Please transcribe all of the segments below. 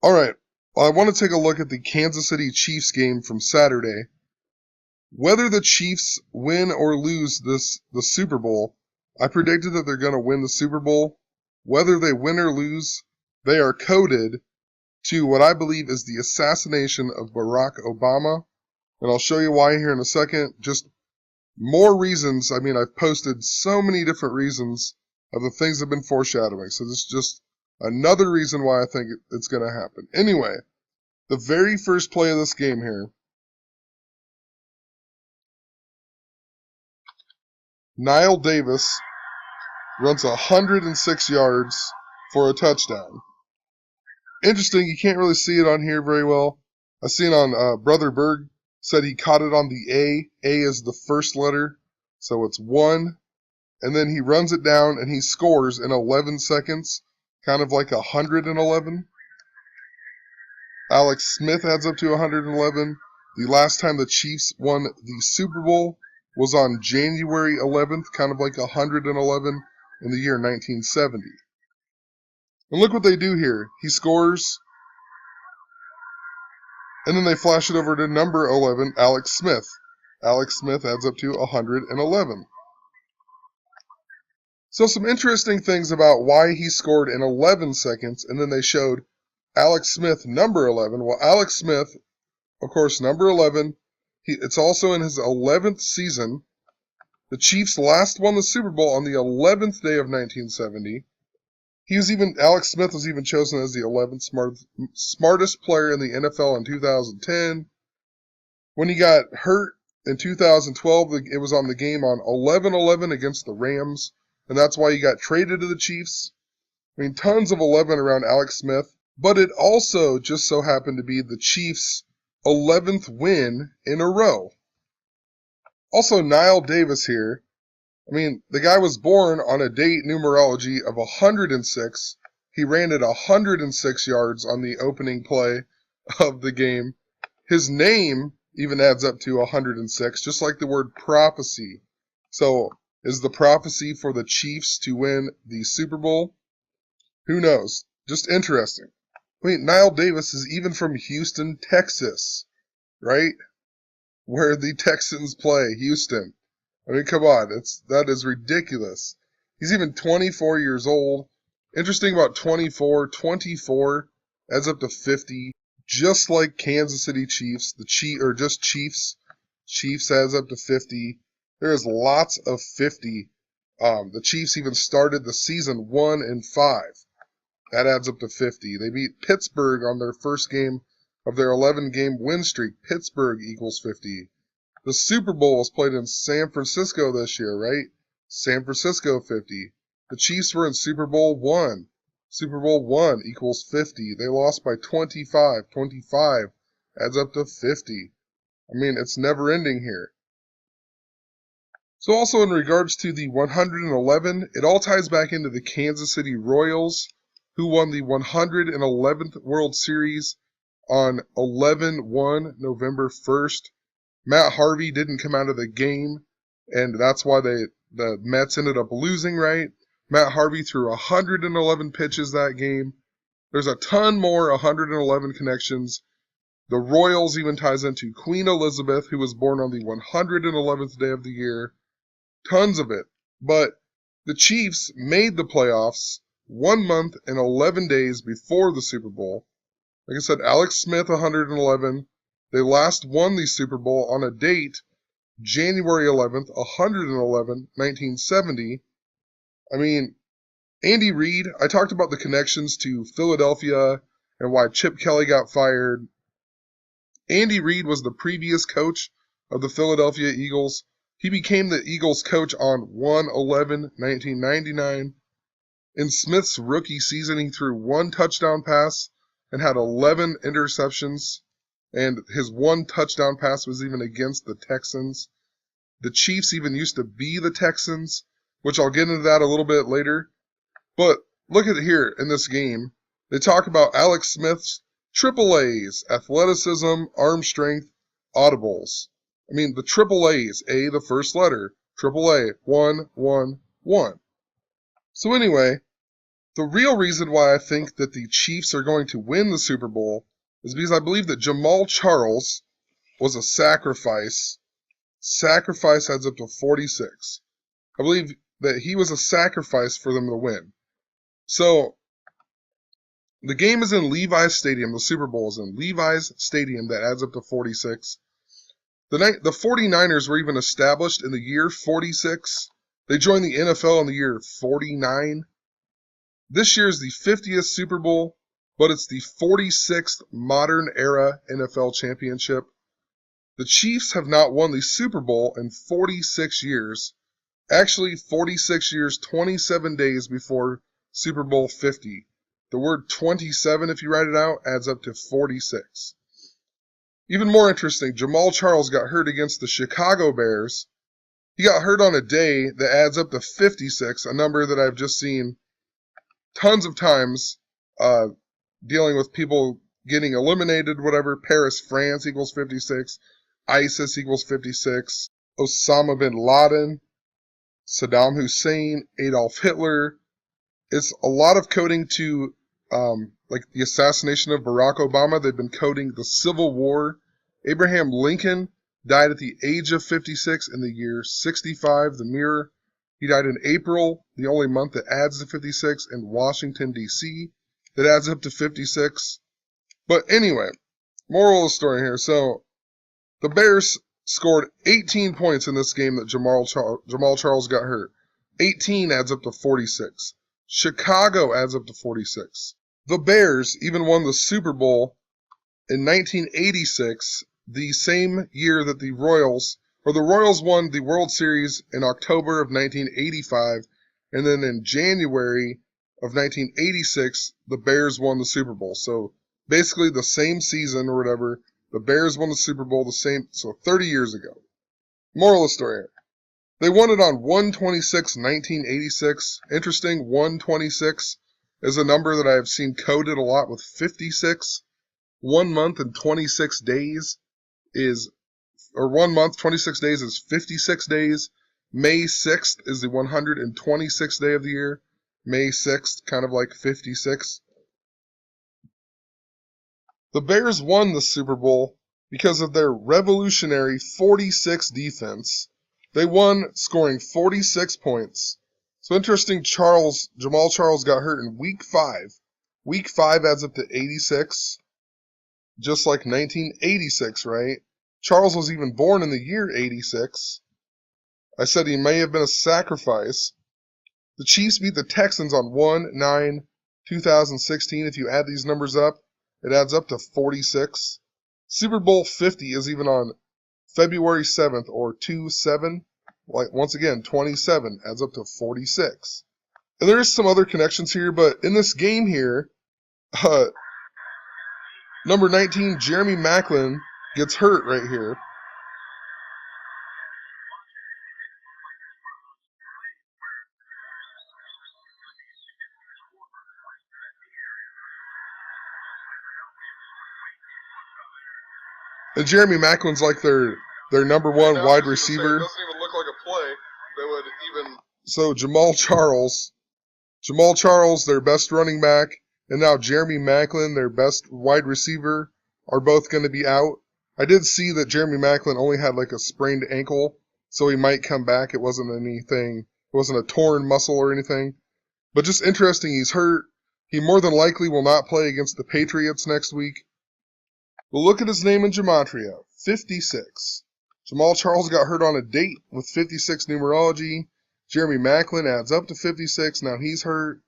All right, I want to take a look at the Kansas City Chiefs game from Saturday. Whether the Chiefs win or lose the Super Bowl, I predicted that they're going to win the Super Bowl. Whether they win or lose, they are coded to what I believe is the assassination of Barack Obama. And I'll show you why here in a second. Just more reasons. I mean, I've posted so many different reasons of the things I've been foreshadowing. So this is just another reason why I think it's going to happen. Anyway, the very first play of this game here, Niall Davis runs 106 yards for a touchdown. Interesting, you can't really see it on here very well. I seen on Brother Berg said he caught it on the A. A is the first letter, so it's 1. And then he runs it down and he scores in 11 seconds, kind of like 111. Alex Smith adds up to 111. The last time the Chiefs won the Super Bowl was on January 11th, kind of like 111 in the year 1970. And look what they do here. He scores, and then they flash it over to number 11, Alex Smith. Alex Smith adds up to 111. So some interesting things about why he scored in 11 seconds, and then they showed Alex Smith, number 11. Well, Alex Smith, of course, number 11, it's also in his 11th season. The Chiefs last won the Super Bowl on the 11th day of 1970. Alex Smith was even chosen as the 11th smartest player in the NFL in 2010. When he got hurt in 2012, it was on the game on 11-11 against the Rams, and that's why he got traded to the Chiefs. I mean, tons of 11 around Alex Smith, but it also just so happened to be the Chiefs' 11th win in a row. Also, Niall Davis here. I mean, the guy was born on a date numerology of 106. He ran it 106 yards on the opening play of the game. His name even adds up to 106, just like the word prophecy. So, is the prophecy for the Chiefs to win the Super Bowl? Who knows? Just interesting. Wait, Niall Davis is even from Houston, Texas, right? Where the Texans play, Houston. I mean, come on, that is ridiculous. He's even 24 years old. Interesting about 24 adds up to 50, just like Kansas City Chiefs. Just Chiefs. Chiefs adds up to 50. There is lots of 50. The Chiefs even started the season 1-5. That adds up to 50. They beat Pittsburgh on their first game of their 11-game win streak. Pittsburgh equals 50. The Super Bowl was played in San Francisco this year, right? San Francisco 50. The Chiefs were in Super Bowl 1. Super Bowl 1 equals 50. They lost by 25. 25 adds up to 50. I mean, it's never ending here. So also in regards to the 111, it all ties back into the Kansas City Royals, who won the 111th World Series on 11-1, November 1st. Matt Harvey didn't come out of the game, and that's why the Mets ended up losing, right? Matt Harvey threw 111 pitches that game. There's a ton more 111 connections. The Royals even ties into Queen Elizabeth, who was born on the 111th day of the year. Tons of it. But the Chiefs made the playoffs 1 month and 11 days before the Super Bowl. Like I said, Alex Smith, 111. They last won the Super Bowl on a date, January 11th, 111, 1970. I mean, Andy Reid, I talked about the connections to Philadelphia and why Chip Kelly got fired. Andy Reid was the previous coach of the Philadelphia Eagles. He became the Eagles coach on 1/11/1999. In Smith's rookie season, he threw 1 touchdown pass and had 11 interceptions. And his 1 touchdown pass was even against the Texans. The Chiefs even used to be the Texans, which I'll get into that a little bit later. But look at it here in this game. They talk about Alex Smith's triple A's, athleticism, arm strength, audibles. I mean, the triple A's, A, the first letter, triple A, 1, 1, 1. So anyway, The real reason why I think that the Chiefs are going to win the Super Bowl is because I believe that Jamaal Charles was a sacrifice. Sacrifice adds up to 46. I believe that he was a sacrifice for them to win. So, the game is in Levi's Stadium. The Super Bowl is in Levi's Stadium. That adds up to 46. The 49ers were even established in the year 46. They joined the NFL in the year 49. This year is the 50th Super Bowl, but it's the 46th modern era NFL championship. The Chiefs have not won the Super Bowl in 46 years. Actually, 46 years, 27 days before Super Bowl 50. The word 27, if you write it out, adds up to 46. Even more interesting, Jamaal Charles got hurt against the Chicago Bears. He got hurt on a day that adds up to 56, a number that I've just seen tons of times dealing with people getting eliminated, whatever. Paris, France equals 56. ISIS equals 56. Osama bin Laden, Saddam Hussein, Adolf Hitler. It's a lot of coding to like the assassination of Barack Obama. They've been coding the Civil War. Abraham Lincoln died at the age of 56 in the year 65. The Mirror. He died in April, the only month that adds to 56, in Washington, D.C. That adds up to 56. But anyway, moral of the story here. So, the Bears scored 18 points in this game that Jamaal Charles got hurt. 18 adds up to 46. Chicago adds up to 46. The Bears even won the Super Bowl in 1986, the same year that the Royals won the World Series in October of 1985, and then in January of 1986, the Bears won the Super Bowl. So basically the same season or whatever, the Bears won the Super Bowl so 30 years ago. Moral of the story here. They won it on 1/26/1986. Interesting, 1/26 is a number that I have seen coded a lot with 56. 1 month and 26 days is, or 1 month, 26 days is 56 days. May 6th is the 126th day of the year. May 6th, kind of like 56. The Bears won the Super Bowl because of their revolutionary 46 defense. They won scoring 46 points. So interesting, Jamaal Charles got hurt in Week 5. Week 5 adds up to 86, just like 1986, right? Charles was even born in the year 86. I said he may have been a sacrifice. The Chiefs beat the Texans on 1/9/2016. If you add these numbers up, it adds up to 46. Super Bowl 50 is even on February 7th, or 2/7. Like, once again, 27 adds up to 46. And there is some other connections here, but in this game here, number 19, Jeremy Maclin, gets hurt right here. And Jeremy Maclin's like their number one wide receiver. It doesn't even look like a play. They would even. So Jamaal Charles, their best running back, and now Jeremy Maclin, their best wide receiver, are both going to be out. I did see that Jeremy Maclin only had like a sprained ankle, so he might come back. It wasn't a torn muscle or anything. But just interesting, he's hurt. He more than likely will not play against the Patriots next week. Well, look at his name in gematria, 56. Jamaal Charles got hurt on a date with 56 numerology. Jeremy Maclin adds up to 56. Now he's hurt.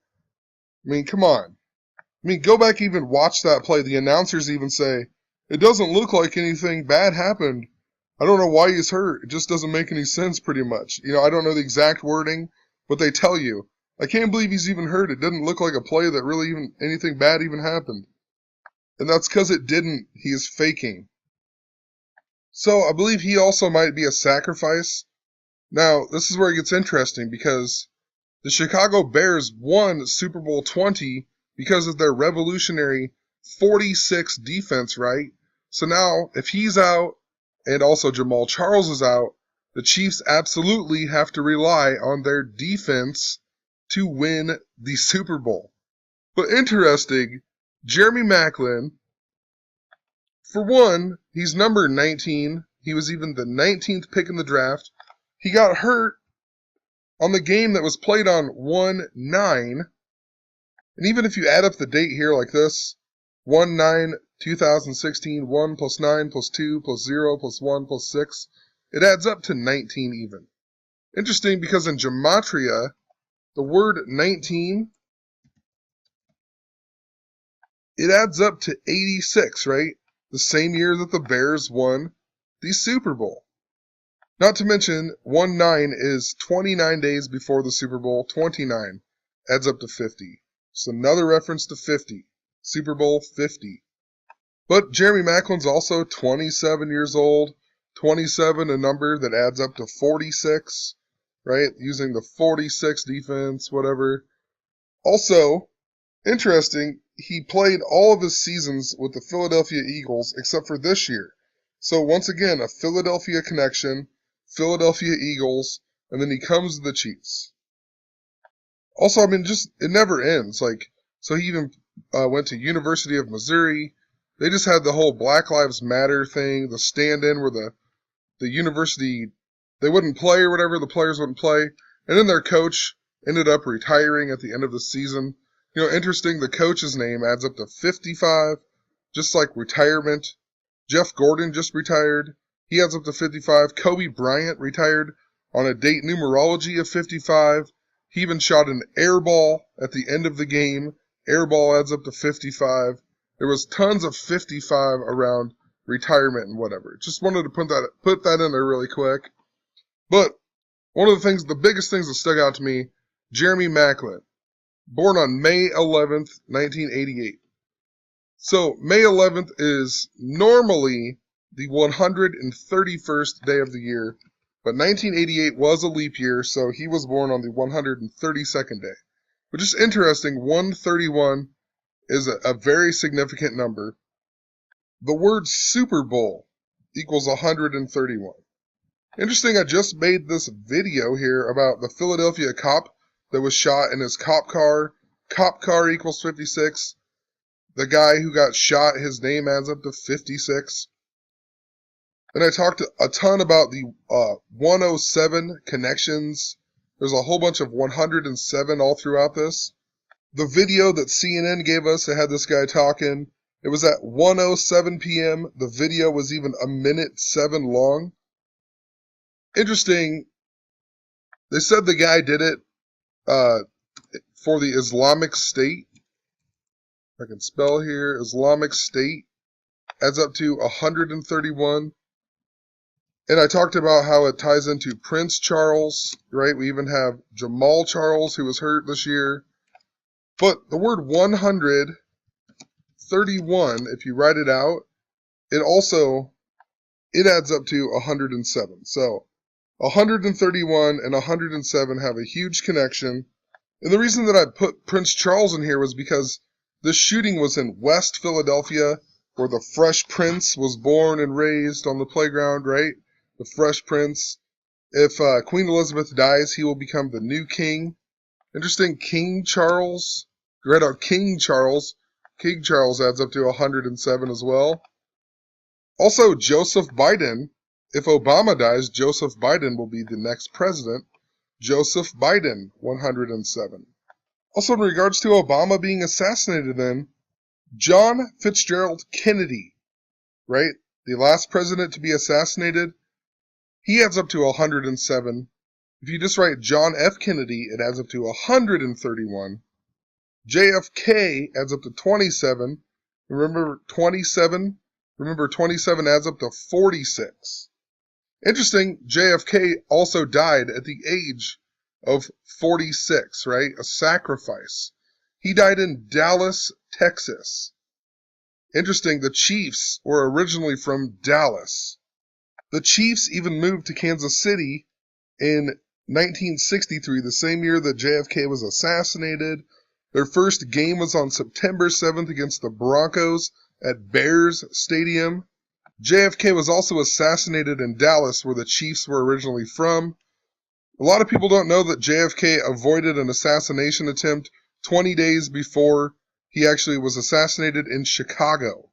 I mean, come on. I mean, go back, even watch that play. The announcers even say, it doesn't look like anything bad happened. I don't know why he's hurt. It just doesn't make any sense, pretty much. I don't know the exact wording, but they tell you. I can't believe he's even hurt. It didn't look like a play that really anything bad even happened. And that's because it didn't. He is faking. So I believe he also might be a sacrifice. Now, this is where it gets interesting, because the Chicago Bears won Super Bowl 20 because of their revolutionary 46 defense, right? So now, if he's out and also Jamaal Charles is out, the Chiefs absolutely have to rely on their defense to win the Super Bowl. But interesting, Jeremy Maclin, for one, he's number 19. He was even the 19th pick in the draft. He got hurt on the game that was played on 1/9. And even if you add up the date here like this, 1/9/2016, 1 plus 9 plus 2 plus 0 plus 1 plus 6, it adds up to 19 even. Interesting because in gematria, the word 19, it adds up to 86, right? The same year that the Bears won the Super Bowl. Not to mention, 1/9 is 29 days before the Super Bowl. 29 adds up to 50. So another reference to 50. Super Bowl 50. But Jeremy Maclin's also 27 years old. 27, a number that adds up to 46, right? Using the 46 defense, whatever. Also, interesting, he played all of his seasons with the Philadelphia Eagles except for this year. So once again, a Philadelphia connection, Philadelphia Eagles, and then he comes to the Chiefs. Also, I mean, just, it never ends. Like, so he even went to University of Missouri. They just had the whole Black Lives Matter thing, the stand-in where the university, they wouldn't play or whatever, the players wouldn't play. And then their coach ended up retiring at the end of the season. You know, interesting, the coach's name adds up to 55, just like retirement. Jeff Gordon just retired. He adds up to 55. Kobe Bryant retired on a date numerology of 55. He even shot an air ball at the end of the game. Air ball adds up to 55. There was tons of 55 around retirement and whatever. Just wanted to put that in there really quick. But one of the biggest things that stuck out to me, Jeremy Maclin, born on May 11th, 1988. So May 11th is normally the 131st day of the year, but 1988 was a leap year, so he was born on the 132nd day. Which is interesting, 131 is a very significant number. The word Super Bowl equals 131. Interesting, I just made this video here about the Philadelphia cop that was shot in his cop car. Cop car equals 56. The guy who got shot, his name adds up to 56. And I talked a ton about the 107 connections. There's a whole bunch of 107 all throughout this. The video that CNN gave us, it had this guy talking. It was at 1:07 p.m. The video was even 1:07 long. Interesting. They said the guy did it for the Islamic State. If I can spell here, Islamic State adds up to 131. And I talked about how it ties into Prince Charles, right? We even have Jamaal Charles, who was hurt this year. But the word 131, if you write it out, it adds up to 107. So 131 and 107 have a huge connection. And the reason that I put Prince Charles in here was because this shooting was in West Philadelphia, where the Fresh Prince was born and raised on the playground, right? The Fresh Prince. If Queen Elizabeth dies, he will become the new king. Interesting, King Charles. Read out King Charles. King Charles adds up to 107 as well. Also, Joseph Biden. If Obama dies, Joseph Biden will be the next president. Joseph Biden, 107. Also, in regards to Obama being assassinated then, John Fitzgerald Kennedy, right? The last president to be assassinated, he adds up to 107. If you just write John F. Kennedy, it adds up to 131. JFK adds up to 27. Remember 27? Remember 27 adds up to 46. Interesting, JFK also died at the age of 46, right? A sacrifice. He died in Dallas, Texas. Interesting, the Chiefs were originally from Dallas. The Chiefs even moved to Kansas City in 1963, the same year that JFK was assassinated. Their first game was on September 7th against the Broncos at Bears Stadium. JFK was also assassinated in Dallas, where the Chiefs were originally from. A lot of people don't know that JFK avoided an assassination attempt 20 days before He actually was assassinated in Chicago.